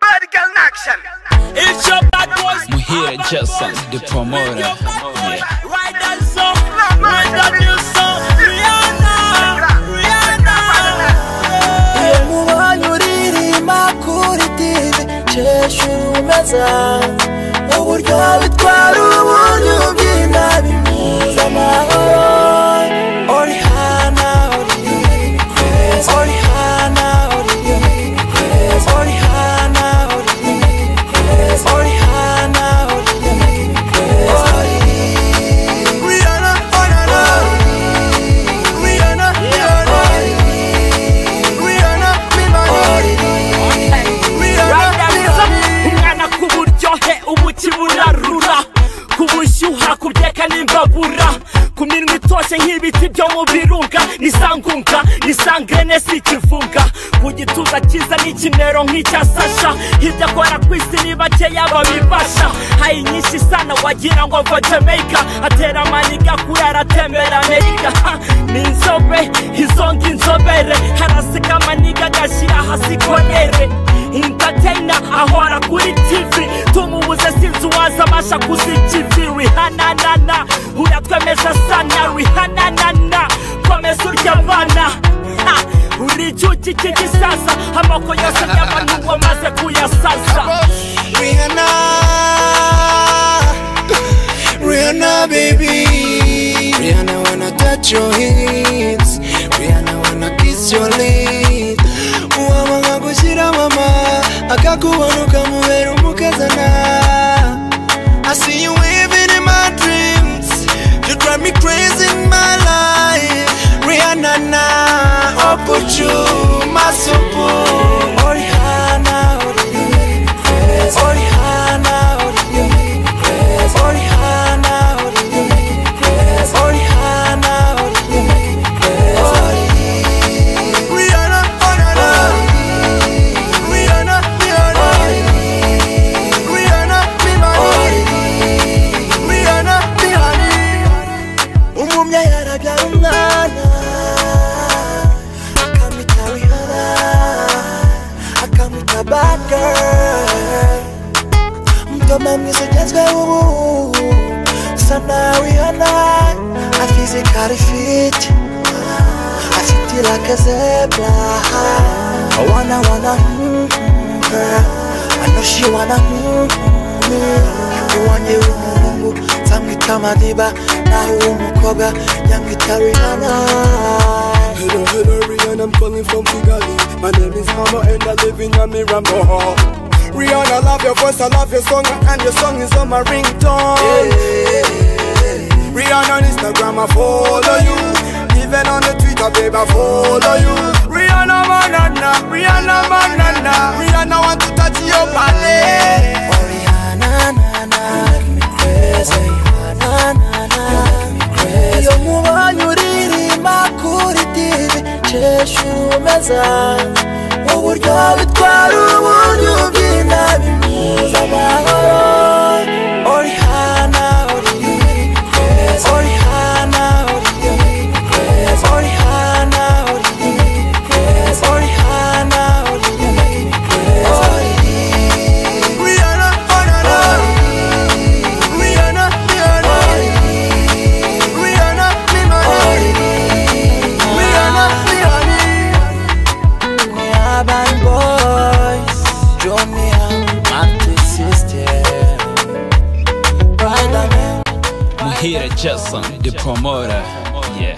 Bad girl in action. It's your bad boys. Muhire Jason, the promoter. Yeah. Right that song, right that new song. Rihanna, Rihanna. Iyo mubonye uririmba kuri TV cesha umeza uburyo bitwara uburyo ubyina bimuza amahoro. Rihanna, Rihanna, Rihanna, Rura kubushyuha kubyeka n'imbabura ku minwa itoshe nk'ibiti byo mu birunga nisangunga nisangrene si ikivunga ku gituza cyiza n'ikimero nk'icya Sasha hirya akora ku isi ni bakeya babibasha hayi nyinshi sana wagira ngo ava Jamaica atera amaniga kuri aratembera Amerika ni inzobe izonga inzobere haraseka amaniga agashyira hasi konere entertainer ahora kuri TV tumubuze sinzi uwaza amasha kuzikivi Rihanna nana uratwemeza sana Rihanna nana komeza urya abana uri icyuki cy'igisaza amoko yose y'abantu wamaze kuyasaza Rihanna, Rihanna baby, Rihanna wanna touch your hips, Rihanna wanna kiss your lips. Uwamanga gushyira mama akakubona ukamubera umukazana. I see you living in my dreams, you drive me crazy in my life. Rihanna na opuchu masupu. Rihanna, Rihanna, Rihanna, bad girl, mtoma mnisojazwe ubu sana Rihanna, I physically fit, I fit like a zebra. I wanna her, I know she wanna me. You want you umungu, tamwita madiba, na umukoga, yamwita Rihanna. Hello, Rihanna, I'm calling from Kigali. My name is Mama and I live in Amirambo. Rihanna, I love your voice, I love your song, and your song is on my ringtone. Rihanna on Instagram, I follow you. Even on the Twitter, babe, I follow you. Rihanna, manana, Rihanna, manana. Rihanna want to touch your body. Rihanna, nana, make me crazy. Rihanna, nana, make me crazy. Iyo mubonye uririmba kuri TV cesha umeza uburyo bitwara uburyo ubyina bimuza amahoro. Rihanna, Rihanna, Muhire Jason, the promoter. Yeah.